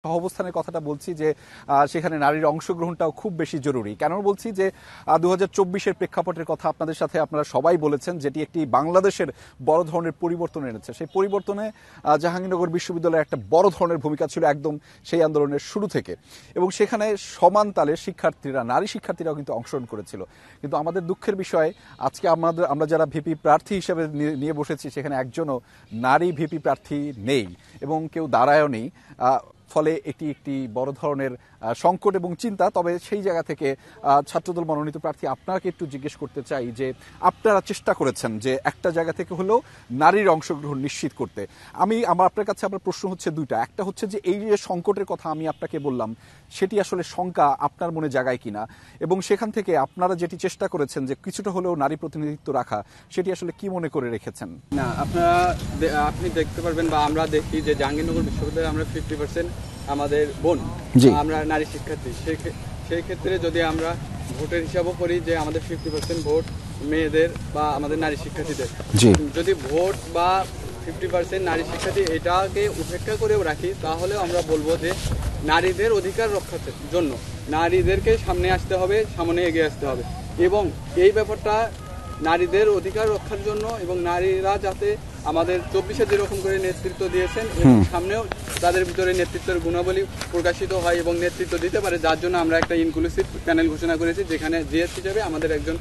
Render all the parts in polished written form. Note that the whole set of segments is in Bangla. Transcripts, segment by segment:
অবস্থানের কথাটা বলছি যে সেখানে নারীর অংশগ্রহণটাও খুব বেশি জরুরি। কেন বলছি যে 2024-এর প্রেক্ষাপটের কথা আপনাদের সাথে আপনারা সবাই বলেছেন, যেটি একটি বাংলাদেশের বড় ধরনের পরিবর্তন এনেছে। সেই পরিবর্তনে জাহাঙ্গীরনগর বিশ্ববিদ্যালয়ের একটা বড় ধরনের ভূমিকা ছিল একদম সেই আন্দোলনের শুরু থেকে, এবং সেখানে সমান তালে শিক্ষার্থীরা, নারী শিক্ষার্থীরাও কিন্তু অংশগ্রহণ করেছিল। কিন্তু আমাদের দুঃখের বিষয়, আজকে আমরা যারা ভিপি প্রার্থী হিসেবে নিয়ে বসেছি সেখানে একজনও নারী ভিপি প্রার্থী নেই এবং কেউ দাঁড়ায়ও নেই। ফলে এটি একটি বড় ধরনের সংকট এবং চিন্তা। তবে সেই জায়গা থেকে ছাত্রদল মনোনীত প্রার্থী আপনাকে একটু জিজ্ঞেস করতে চাই যে আপনারা চেষ্টা করেছেন যে একটা জায়গা থেকে হলেও নারীর অংশগ্রহণ নিশ্চিত করতে। আমার আপনার কাছে আমার প্রশ্ন হচ্ছে দুইটা। একটা হচ্ছে যে এই যে সংকটের কথা আমি আপনাকে বললাম, সেটি আসলে শঙ্কা আপনার মনে জাগায় কিনা, এবং সেখান থেকে আপনারা যেটি চেষ্টা করেছেন যে কিছুটা হলেও নারী প্রতিনিধিত্ব রাখা, সেটি আসলে কি মনে করে রেখেছেন? না, আপনি দেখতে পারবেন বা আমরা দেখি যে জাহাঙ্গীরনগর বিশ্ববিদ্যালয়ে আমরা 50% আমাদের বোন, আমরা নারী শিক্ষার্থী। সেই ক্ষেত্রে যদি আমরা ভোটের হিসাবও করি যে আমাদের 50% ভোট মেয়েদের বা আমাদের নারী শিক্ষার্থীদের, যদি ভোট বা 50% নারী শিক্ষার্থী এটাকে উপেক্ষা করেও রাখি, তাহলে আমরা বলবো যে নারীদের অধিকার রক্ষার জন্য নারীদেরকে সামনে আসতে হবে, সামনে এগিয়ে আসতে হবে। এবং এই ব্যাপারটা নারীদের অধিকার রক্ষার জন্য এবং নারীরা যাতে আমাদের 24-এ যেরকম করে নেতৃত্ব দিয়েছেন এবং সামনেও তাদের ভিতরে নেতৃত্বের গুণাবলী প্রকাশিত হয় এবং নেতৃত্ব দিতে পারে, যার জন্য আমরা একটা ইনক্লুসিভ প্যানেল ঘোষণা করেছি, যেখানে জিএস হিসেবে আমাদের একজন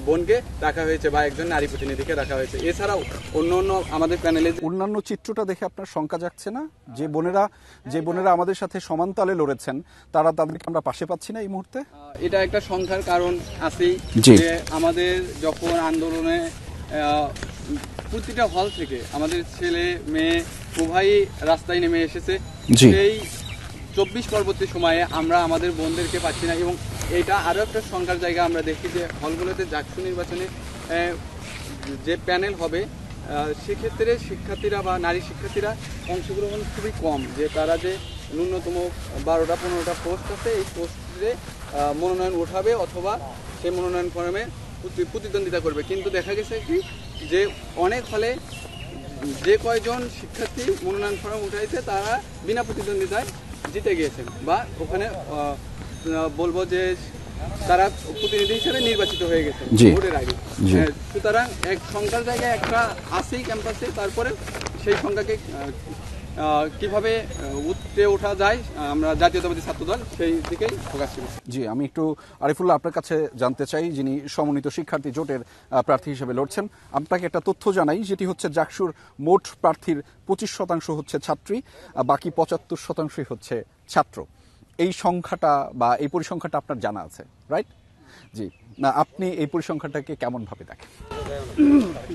বোনকে রাখা হয়েছে বা একজন নারী প্রতিনিধিকে রাখা হয়েছে। এছাড়াও অন্য আমাদের প্যানেলে অন্যান্য চিত্রটা দেখে আপনার শঙ্কা জাগছে না যে বোনেরা আমাদের সাথে সমান তালে লড়েছেন, তাদেরকে আমরা পাশে পাচ্ছি না এই মুহূর্তে? এটা একটা সংখ্যার কারণ আছেই যে আমাদের যখন আন্দোলনে প্রতিটা হল থেকে আমাদের ছেলে মেয়ে উভয়ই রাস্তায় নেমে এসেছে, সেই 24 পরবর্তী সময়ে আমরা আমাদের বোনদেরকে পাচ্ছি না। এবং এইটা আরও একটা সংখ্যার জায়গা। আমরা দেখি যে হলগুলোতে জাকসু নির্বাচনে যে প্যানেল হবে সেক্ষেত্রে শিক্ষার্থীরা বা নারী শিক্ষার্থীরা অংশগ্রহণ খুবই কম, যে তারা যে ন্যূনতম 12-15টা পোস্ট আছে, এই পোস্টে মনোনয়ন উঠাবে অথবা সেই মনোনয়ন ফর্মে প্রতিদ্বন্দ্বিতা করবে। কিন্তু দেখা গেছে কি যে অনেক হলে যে কয়জন শিক্ষার্থী মনোনয়ন ফর্ম উঠাইছে তারা বিনা প্রতিদ্বন্দ্বিতায় জিতে গিয়েছেন বা ওখানে বলবো যে তারা প্রতিনিধি হিসেবে নির্বাচিত হয়ে গেছে ভোটের আগে। সুতরাং এক সংখ্যার জায়গায় একটা আছেই ক্যাম্পাসে, তারপরে সেই সংখ্যাকে কিভাবে উঠে ওঠা যায় আমরা জাতীয়তাবাদী ছাত্রদল সেই দিকেই ফোকাস করি। জি, আমি একটু আরিফুল্লাহ আপনার কাছে জানতে চাই, যিনি সমন্বিত শিক্ষার্থী জোটের প্রার্থী হিসেবে লড়ছেন। আপনাকে একটা তথ্য জানাই, যেটি হচ্ছে জাকসুর মোট প্রার্থীর 25% হচ্ছে ছাত্রী, বাকি 75% হচ্ছে ছাত্র। এই সংখ্যাটা বা এই পরিসংখ্যানটা আপনার জানা আছে, রাইট? জি, না আপনি এই পরিসংখ্যানটাকে কেমন ভাবে দেখেন?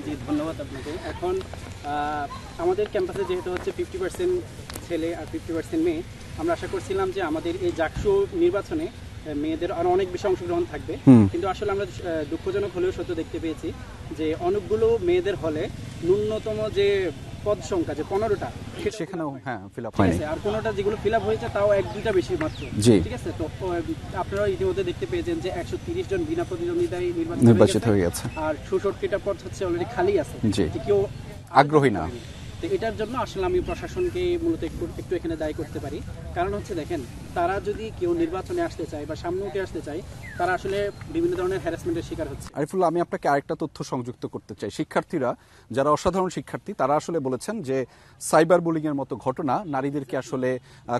জি, ধন্যবাদ আপনাকে। এখন আমাদের ক্যাম্পাসে যেহেতু হচ্ছে 50% ছেলে আর 50% মেয়ে, আমরা আশা করছিলাম যে আমাদের এই জাকসু নির্বাচনে মেয়েদের আরো অনেক বেশি অংশগ্রহণ থাকবে, কিন্তু আসলে আমরা দুঃখজনক হলেও সত্য দেখতে পেয়েছি যে অনেকগুলো মেয়েদের হলে ন্যূনতম যে পদ সংখ্যা যে 15টা সেখানেও ফিল আপ হয়নি, আর 15টা যেগুলো ফিল আপ হয়েছে তাও 1-2টা বেশি মাত্র। ঠিক আছে, তো আপনারা ইতিমধ্যে দেখতে পেয়েছেন যে 130 জন বিনা প্রতিদ্বন্দ্বিতায় নির্বাচিত হয়ে গেছে, আর 66টা পদ হচ্ছে অলরেডি খালি আছে, কেউ আগ্রহী না। তো এটার জন্য আসলে আমি প্রশাসনকে মূলত একটু এখানে দায়ী করতে পারি। কারণ হচ্ছে দেখেন, তারা যদি কেউ নির্বাচনে আসতে চায় বা সামনে উঠে আসতে চায়, তারা আসলে বিভিন্ন ধরনের হ্যারাসমেন্টের শিকার হচ্ছে। আরিফুল্লাহ, আমি আপনাকে আরেকটা তথ্য সংযুক্ত করতে চাই। শিক্ষার্থীরা যারা অসাধারণ শিক্ষার্থী, তারা আসলে বলেছেন যে সাইবার বুলিং এর মতো ঘটনা নারীদেরকে আসলে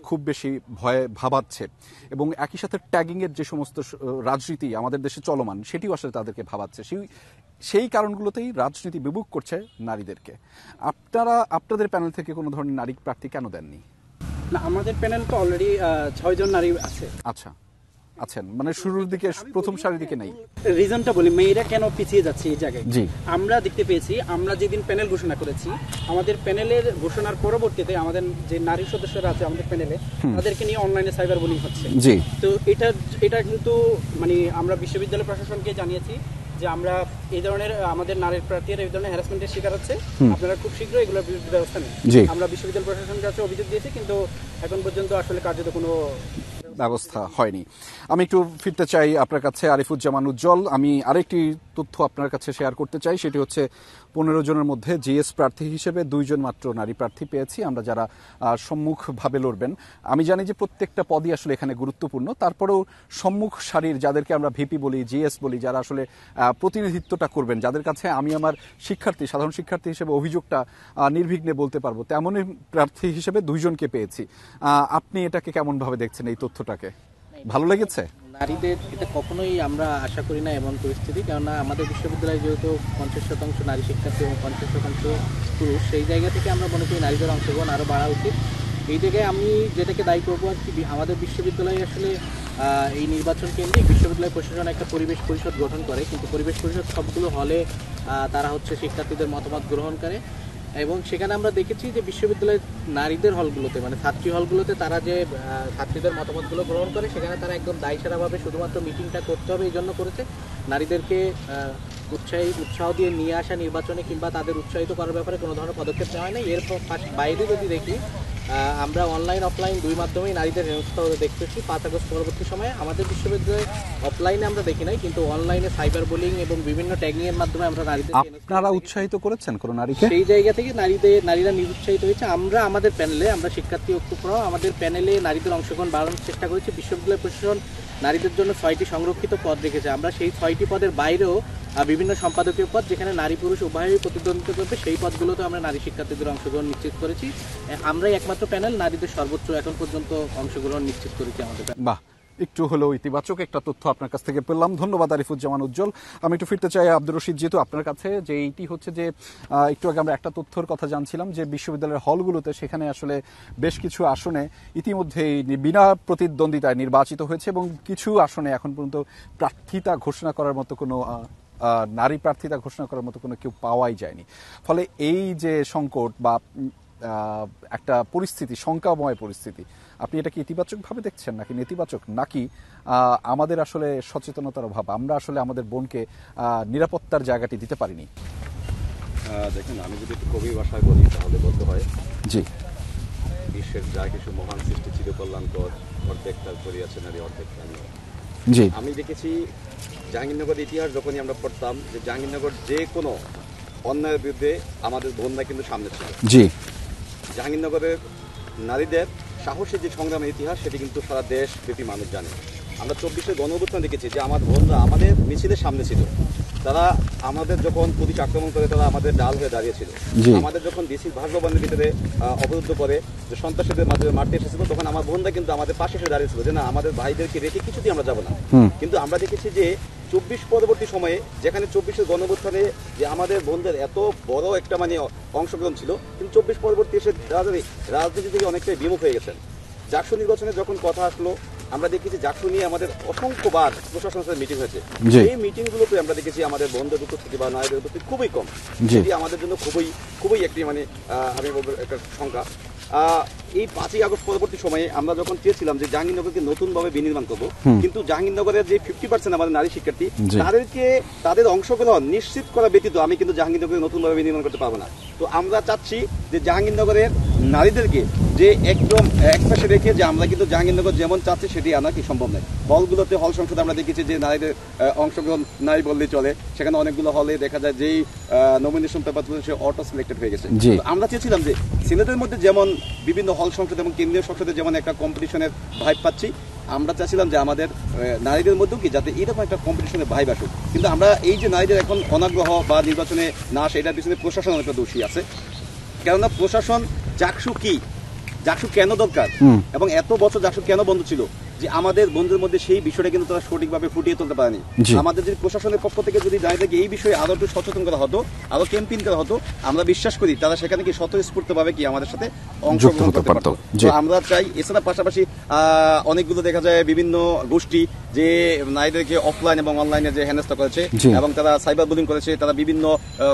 খুব বেশি ভয়ে ভাবাচ্ছে, এবং একই সাথে ট্যাগিং এর যে সমস্ত রাজনীতি আমাদের দেশে চলমান, সেটিও আসলে তাদেরকে ভাবাচ্ছে। সেই কারণগুলোতেই রাজনীতি বিমুখ করছে নারীদেরকে। আপনাদের প্যানেল থেকে কোনো ধরনের নারী প্রার্থী কেন দেননি? না, আমাদের প্যানেল তো অলরেডি 6 জন নারী আছে। আচ্ছা, আছেন মানে শুরুর দিকে, প্রথম সারির দিকে নেই। রিজনটা বলি, মেয়েরা কেন পিছিয়ে যাচ্ছে এই জায়গায়। জি, আমরা দেখতে পেয়েছি, আমরা যেদিন প্যানেল ঘোষণা করেছি, আমাদের প্যানেলের ঘোষণার পরবর্তীতে আমাদের যে নারী সদস্যরা আছে আমাদের প্যানেলে, তাদেরকে নিয়ে অনলাইনে সাইবার বুলিং হচ্ছে। জি, তো এটা কিন্তু মানে আমরা বিশ্ববিদ্যালয় প্রশাসনকে জানিয়েছি যে আমরা এই ধরনের আমাদের নারী প্রার্থীরা এই ধরনের হ্যারাসমেন্টের শিকার হচ্ছে, আপনারা খুব শীঘ্রই এগুলোর বিরুদ্ধে ব্যবস্থা নেন। আমরা বিশ্ববিদ্যালয় প্রশাসনের কাছে অভিযোগ দিয়েছি, কিন্তু এখন পর্যন্ত আসলে কার্যত কোনো ব্যবস্থা হয়নি। আমি একটু ফিরতে চাই আপনার কাছে, আরিফুজ্জামান উজ্জ্বল। আমি আরেকটি তথ্য আপনার কাছে শেয়ার করতে চাই, সেটি হচ্ছে 15 জনের মধ্যে জিএস প্রার্থী হিসেবে 2 জন মাত্র নারী প্রার্থী পেয়েছি আমরা, যারা সম্মুখভাবে লড়বেন। আমি জানি যে প্রত্যেকটা পদই আসলে এখানে গুরুত্বপূর্ণ, তারপরেও সম্মুখ সারির যাদেরকে আমরা ভিপি বলি, জিএস বলি, যারা আসলে প্রতিনিধিত্বটা করবেন, যাদের কাছে আমি আমার সাধারণ শিক্ষার্থী হিসেবে অভিযোগটা নির্বিঘ্নে বলতে পারবো, তেমনই প্রার্থী হিসেবে 2 জনকে পেয়েছি। আপনি এটাকে কেমন ভাবে দেখছেন, এই তথ্যটাকে ভালো লেগেছে? নারীদের এটা কখনোই আমরা আশা করি না এমন পরিস্থিতি, কেননা আমাদের বিশ্ববিদ্যালয়ে যেহেতু 50% নারী শিক্ষার্থী এবং 50% পুরুষ, সেই জায়গা থেকে আমরা মনে করি নারীদের অংশগ্রহণ আরও বাড়া উচিত। এই জায়গায় আমি যেটাকে দায়ী করবো আর কি, আমাদের বিশ্ববিদ্যালয়ে আসলে এই নির্বাচন কেন্দ্রিক বিশ্ববিদ্যালয় প্রশাসন একটা পরিবেশ পরিষদ গঠন করে, কিন্তু পরিবেশ পরিষদ সবগুলো হলে তারা হচ্ছে শিক্ষার্থীদের মতামত গ্রহণ করে, এবং সেখানে আমরা দেখেছি যে বিশ্ববিদ্যালয়ের নারীদের হলগুলোতে, মানে ছাত্রী হলগুলোতে তারা যে ছাত্রীদের মতামতগুলো গ্রহণ করে, সেখানে তারা একদম দায়সারাভাবে শুধুমাত্র মিটিংটা করতে হবে এই জন্য করেছে। নারীদেরকে উৎসাহ দিয়ে নিয়ে আসা নির্বাচনে কিংবা তাদের উৎসাহিত করার ব্যাপারে কোনো ধরনের পদক্ষেপ নেওয়া হয় না। এর বাইরে যদি দেখি, আমরা অনলাইন অফলাইন দুই মাধ্যমেই নারীদের হেনস্থা দেখতেছি। 5 আগস্ট পরবর্তী সময়ে আমাদের বিশ্ববিদ্যালয়ে অফলাইনে আমরা দেখি নাই, কিন্তু অনলাইনে সাইবার বুলিং এবং বিভিন্ন ট্যাগিং এর মাধ্যমে আমরা নারীদের আপনারা উৎসাহিত করেছেন কোন নারীকে? সেই জায়গা থেকে নারীরা নিরুৎসাহিত হয়েছে। আমরা আমাদের প্যানেলে, আমরা শিক্ষার্থী ঐক্যফোরাম আমাদের প্যানেলে নারীদের অংশগ্রহণ বাড়ানোর চেষ্টা করেছি। বিশ্ববিদ্যালয় প্রশাসন নারীদের জন্য 6টি সংরক্ষিত পদ রেখেছে। আমরা সেই 6টি পদের বাইরেও বিভিন্ন সম্পাদকীয় পদ, যেখানে নারী পুরুষ উভয়ই প্রতিদ্বন্দ্বিতা করবে, সেই পদগুলোতে আমরা নারী শিক্ষার্থীদের অংশগ্রহণ নিশ্চিত করেছি। আমরাই একমাত্র প্যানেল নারীদের সর্বোচ্চ এখন পর্যন্ত অংশগ্রহণ নিশ্চিত করেছি আমাদের। বাহ, একটু হলেও ইতিবাচক একটা তথ্য আপনার কাছ থেকে পেলাম। ধন্যবাদ আরিফুজ্জামান উজ্জ্বল। আমি একটু ফিরতে চাই আব্দুর রশিদ যেহেতু আপনার কাছে, যে এইটি হচ্ছে যে একটু আগে আমরা একটা তথ্যর কথা জানছিলাম যে বিশ্ববিদ্যালয়ের হলগুলোতে সেখানে আসলে বেশ কিছু আসনে ইতিমধ্যেই বিনা প্রতিদ্বন্দ্বিতায় নির্বাচিত হয়েছে এবং কিছু আসনে এখন পর্যন্ত প্রার্থিতা ঘোষণা করার মতো কোনো নারী প্রার্থিতা ঘোষণা করার মতো কোনো কেউ পাওয়াই যায়নি। ফলে এই যে সংকট বা একটা পরিস্থিতি, শঙ্কাময় পরিস্থিতি, আপনি এটাকে ইতিবাচকভাবে দেখছেন নাকি নেতিবাচক, নাকি আমাদের আসলে সচেতনতার অভাব, আমরা আসলে আমাদের বোনকে নিরাপত্তার জায়গাটি দিতে পারিনি? দেখেন, আমি যদি একটু কবির ভাষায় বলি তাহলে বলতে হয়, জি, বিশ্বের যা কিছু মহান সৃষ্টি চির কল্যাণকর, অর্ধেক তার করিয়াছে নারী অর্ধেক প্রাণী। জি, আমি দেখেছি জাহাঙ্গীরনগরের ইতিহাস যখনই আমরা পড়তাম, যে জাহাঙ্গীরনগর যে কোনো অন্যায়ের বিরুদ্ধে আমাদের বোনরা কিন্তু সামনে ছিল। জি, জাহাঙ্গীরনগরের নারীদের সাহসের যে সংগ্রামের ইতিহাস, সেটি কিন্তু সারা দেশব্যাপী মানুষ জানে। আমরা 24-এর গণঅভ্যুত্থান দেখেছি যে আমার বোনরা আমাদের মিছিলের সামনে ছিল। তারা আমাদের যখন পুলিশ আক্রমণ করে, তারা আমাদের ডাল হয়ে দাঁড়িয়েছিল। আমাদের যখন ডিসির বাসভবনের ভিতরে অবরুদ্ধ করে যে সন্ত্রাসীদের মাধ্যমে মারতে এসেছিল, তখন আমার বোনরা কিন্তু আমাদের পাশে এসে দাঁড়িয়েছিল যে না, আমাদের ভাইদেরকে রেখে কিছুতেই আমরা যাবো না। কিন্তু আমরা দেখেছি যে 24 পরবর্তী সময়ে, যেখানে 24-এর গণঅভ্যুত্থানে যে আমাদের বোনদের এত বড় একটা অংশগ্রহণ ছিল, কিন্তু 24 পরবর্তী এসে রাজনীতি থেকে অনেকটাই বিমুখ হয়ে গেছেন। জাকসু নির্বাচনের যখন কথা আসলো, আমরা দেখেছি জাকসু নিয়ে আমাদের অসংখ্যবার প্রশাসনের সাথে মিটিং হয়েছে। এই মিটিংগুলোতে আমরা দেখেছি আমাদের বন্ধুদের উপস্থিতি বা নারীদের উপস্থিতি খুবই কম। যেটি আমাদের জন্য খুবই একটি আমি বলবো একটা সংখ্যা। এই 5ই আগস্ট পরবর্তী সময়ে আমরা যখন চেয়েছিলাম যে জাহাঙ্গীরনগরকে নতুনভাবে বিনির্মাণ করবো, কিন্তু জাহাঙ্গীরনগরের যে 50% আমাদের নারী শিক্ষার্থী, তাদের অংশগ্রহণ নিশ্চিত করা ব্যতীত আমি কিন্তু জাহাঙ্গীরনগরকে নতুনভাবে বিনির্মাণ করতে পারবো না। তো আমরা চাচ্ছি যে জাহাঙ্গীরনগরের নারীদেরকে যে একদম একপাশে রেখে, যে আমরা কিন্তু জাহাঙ্গীরনগর যেমন চাচ্ছি সেটি আনা কি সম্ভব নয়। হলগুলোতে, হল সংসদে আমরা দেখেছি যে নারীদের অংশগ্রহণ নাই বললেই চলে। সেখানে অনেকগুলো হলে দেখা যায় যেই নমিনেশন পেপার তুলে সে অটো সিলেক্টেড হয়ে গেছে। আমরা চেয়েছিলাম যে সিলেটের মধ্যে যেমন বিভিন্ন হল সংসদ এবং কেন্দ্রীয় সংসদে যেমন একটা কম্পিটিশনের ভাইব পাচ্ছি, আমরা চাচ্ছিলাম যে আমাদের নারীদের মধ্যেও কি যাতে এইরকম একটা কম্পিটিশনের ভাইব আসুক। কিন্তু আমরা এই যে নারীদের এখন অনাগ্রহ বা নির্বাচনে না আসে, এটার পিছনে প্রশাসন অনেকটা দোষী আছে। কেননা প্রশাসন জাকসু কি, জাকসু কেন দরকার এবং এত বছর জাকসু কেন বন্ধ ছিল, যে আমাদের বন্ধুদের মধ্যে সেই বিষয়টা কিন্তু তারা সঠিকভাবে ফুটিয়ে তুলতে পারেনি। আমাদের যদি প্রশাসনের পক্ষ থেকে যদি নারীদেরকে এই বিষয়ে আরো একটু সচেতন করা হতো, আরো ক্যাম্পেইন করা হতো, আমরা বিশ্বাস করি তারা সেখানে কি স্বতঃস্ফূর্তভাবে কি আমাদের সাথে অংশগ্রহণ করতে পারতো। আমরা চাই, এছাড়া পাশাপাশি অনেকগুলো দেখা যায় বিভিন্ন গোষ্ঠী যে নারীদেরকে অফলাইন এবং অনলাইনে যে হেনস্থা করেছে এবং তারা সাইবার বুলিং করেছে, তারা বিভিন্ন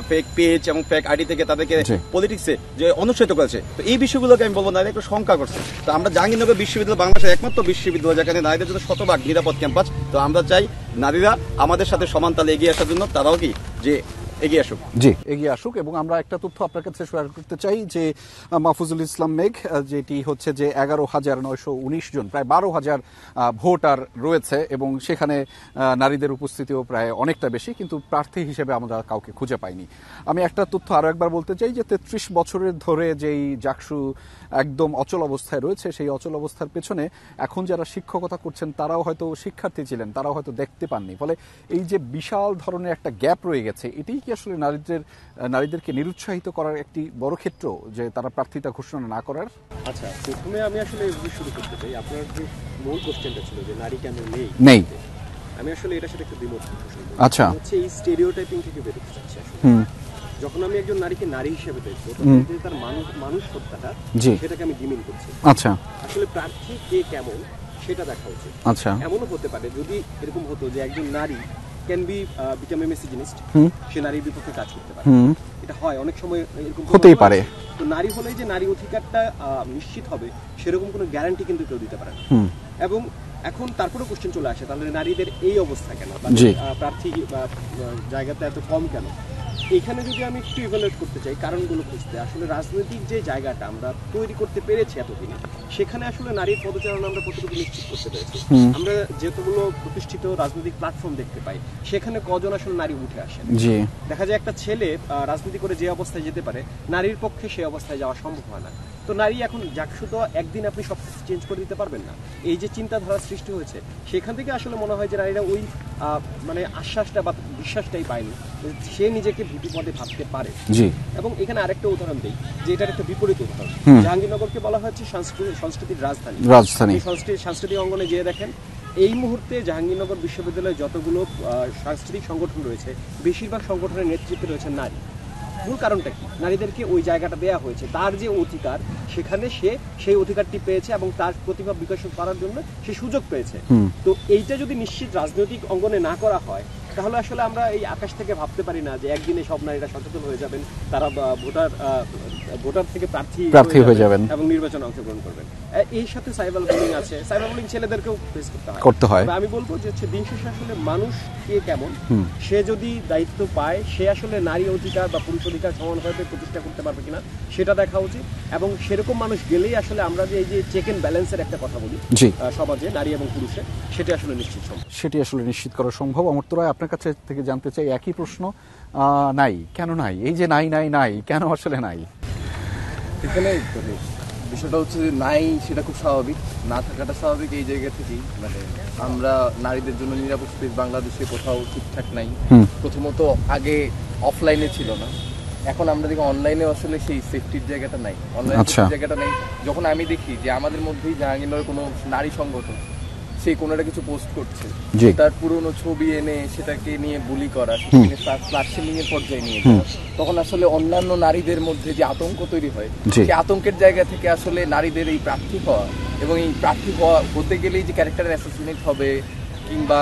ফেক পেজ এবং ফেক আইডি থেকে তাদেরকে পলিটিক্সে যে অনুৎসাহিত করেছে। তো এই বিষয়গুলোকে আমি বলবো নারীরা একটু শঙ্কা করছে। তো আমরা জাহাঙ্গীরনগর বিশ্ববিদ্যালয় বাংলাদেশের একমাত্র বিশ্ববিদ্যালয় যেখানে নারীদের জন্য শতভাগ নিরাপদ ক্যাম্পাস। তো আমরা চাই নারীরা আমাদের সাথে সমান তালে এগিয়ে আসার জন্য, তারাও কি যে এগিয়ে আসুক। জি, এগিয়ে আসুক। এবং আমরা একটা তথ্য আপনার কাছে শেয়ার করতে চাই যে মাহফুজুল ইসলাম মেঘ, যেটি হচ্ছে যে 11,919 জন, প্রায় 12,000 ভোটার রয়েছে এবং সেখানে নারীদের উপস্থিতিও প্রায় অনেকটা বেশি, কিন্তু প্রার্থী হিসেবে আমরা কাউকে খুঁজে পাইনি। আমি একটা তথ্য আরো একবার বলতে চাই যে 33 বছরের ধরে যেই জাকসু একদম অচল অবস্থায় রয়েছে, সেই অচল অবস্থার পেছনে এখন যারা শিক্ষকতা করছেন তারাও হয়তো শিক্ষার্থী ছিলেন, তারাও হয়তো দেখতে পাননি। ফলে এই যে বিশাল ধরনের একটা গ্যাপ রয়ে গেছে, এটাই কি আসলে নারীদেরকে নিরুৎসাহিত করার একটি বড় ক্ষেত্র, যে তারা প্রার্থিতা ঘোষণা না করার? আচ্ছা, প্রথমে আমি আসলে শুরু করতে চাই। আপনার যে মূল কোশ্চেনটা ছিল যে নারী কেন নেই, আমি আসলে এটার সাথে একটু দ্বিমত পোষণ করি। আচ্ছা, হচ্ছে এই স্টেরিওটাইপিং থেকে বেরোতে চাচ্ছি আসলে। যখন আমি একজন নারীকে নারী হিসেবে দেখবো, তখন যে তার মানুষ সত্তাটা, সেটাকে আমি ডিমিন করছি। আচ্ছা, আসলে প্রার্থী কে কেমন সেটা দেখা উচিত। আচ্ছা, এমনও হতে পারে যদি এরকম হতো যে একজন নারী ক্যান বি বিকাম এ মিসজিনিস্ট, সে নারীর বিপক্ষে কাজ করতে পারে। এটা হয় অনেক সময়, এরকম হতেই পারে। তো নারী হলেই যে নারী অধিকারটা নিশ্চিত হবে সেরকম কোনো গ্যারান্টি কিন্তু কেউ দিতে পারে না। এবং এখন তারপরে কোশ্চেন চলে আসে, তাহলে নারীদের এই অবস্থা কেন, প্রার্থী বা জায়গাতে এত কম কেন? এখানে যদি আমি একটু ইভালুয়েট করতে চাই, কারণগুলো খুঁজতে, আসলে রাজনৈতিক যে জায়গাটা আমরা তৈরি করতে পেরেছি এতদিনে, সেখানে আসলে নারীর পদচারণা আমরা কতটুকু নিশ্চিত করতে পেরেছি। আমরা যেতগুলো প্রতিষ্ঠিত রাজনৈতিক প্ল্যাটফর্ম দেখতে পাই, সেখানে কজন আসলে নারী উঠে আসে। দেখা যায় একটা ছেলে রাজনীতি করে যে অবস্থায় যেতে পারে, নারীর পক্ষে সেই অবস্থায় যাওয়া সম্ভব হয় না। তো নারী এখন জাকসু তো একদিন আপনি সব চেঞ্জ করে দিতে পারবেন না। এই যে চিন্তাধারা সৃষ্টি হয়েছে, সেখান থেকে আসলে মনে হয় যে নারীরা ওই মানে আশ্বাসটা বা বিশ্বাসটাই পায়নি সে নিজেকে ভিপি পদে ভাবতে পারে। এবং এখানে আরেকটা উদাহরণ দিই, যে এটার একটা বিপরীত উদাহরণ। জাহাঙ্গীরনগরকে বলা হচ্ছে সংস্কৃতির রাজধানী। সাংস্কৃতিক অঙ্গনে যেয়ে দেখেন, এই মুহূর্তে জাহাঙ্গীরনগর বিশ্ববিদ্যালয়ে যতগুলো সাংস্কৃতিক সংগঠন রয়েছে, বেশিরভাগ সংগঠনের নেতৃত্বে রয়েছে নারী। মূল কারণটা কি? নারীদেরকে ওই জায়গাটা দেয়া হয়েছে, তার যে অধিকার, সেখানে সে সেই অধিকারটি পেয়েছে এবং তার প্রতিভা বিকশিত করার জন্য সে সুযোগ পেয়েছে। তো এইটা যদি নিশ্চিত রাজনৈতিক অঙ্গনে না করা হয়, তাহলে আসলে আমরা এই আকাশ থেকে ভাবতে পারি না যে একদিনে সব নারীরা সচেতন হয়ে যাবেন, তারা ভোটার থেকে প্রার্থী হয়ে যাবেন এবং নির্বাচনে অংশগ্রহণ করবেন। এই সাথে সাইবার বুলিং আছে, সাইবার বুলিং ছেলেদেরকেও ফেস করতে হয়। আমি বলবো যে হচ্ছে দিন শেষে আসলে মানুষ কে কেমন, সে যদি দায়িত্ব পায়, সে আসলে নারী অধিকার বা পুরুষ অধিকার সমানভাবে প্রতিষ্ঠা করতে পারবে কিনা সেটা দেখা উচিত। এবং সেরকম মানুষ গেলেই আসলে আমরা যে এই যে চেক এন্ড ব্যালেন্সের একটা কথা বলি সমাজে নারী এবং পুরুষে, সেটা আসলে নিশ্চিত করা সম্ভব। অমর্ত্য রায়, আপনার কাছে থেকে জানতে চাই একই প্রশ্ন, নাই কেন নাই? এই যে নাই কেন আসলে নাই? এখানে বিষয়টা হচ্ছে যে নাই সেটা খুব স্বাভাবিক, না থাকাটা স্বাভাবিক। এই জায়গা থেকেই মানে আমরা নারীদের জন্য নিরাপদ স্পেস বাংলাদেশে কোথাও ঠিকঠাক নাই। প্রথমত আগে অফলাইনে ছিল না, এখন আমরা দেখি অনলাইনে আসলে সেই সেফটির জায়গাটা নাই, অনলাইন জায়গাটা নেই। যখন আমি দেখি যে আমাদের মধ্যেই জাহাঙ্গীরনগরের কোনো নারী সংগঠন সেই কোনো একটা কিছু পোস্ট করছে, তার পুরনো ছবি এনে সেটাকে নিয়ে বুলি করা, ফ্লাশিং এর পর্যায়ে নিয়ে যাওয়া, তখন আসলে অন্যান্য নারীদের মধ্যে যে আতঙ্ক তৈরি হয়, সেই আতঙ্কের জায়গা থেকে আসলে নারীদের এই প্রার্থী হওয়া এবং এই প্রার্থী হতে গেলেই যে ক্যারেক্টার অ্যাসাসিনেট হবে কিংবা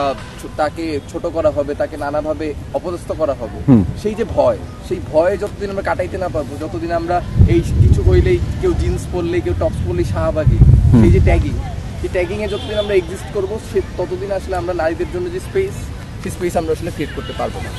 তাকে ছোট করা হবে, তাকে নানাভাবে অপদস্থ করা হবে, সেই যে ভয়, সেই ভয়ে যতদিন আমরা কাটাইতে না পারবো, যতদিন আমরা এই কিছু হইলেই কেউ জিন্স পরলেই কেউ টপস পরলেই শাহবাগী, সেই যে ট্যাগিং, এই ট্যাগিং এ যতদিন আমরা এক্সিস্ট করবো, ততদিন আসলে আমরা নারীদের জন্য যে স্পেস, সেই স্পেস আমরা আসলে ক্রিয়েট করতে পারবো না।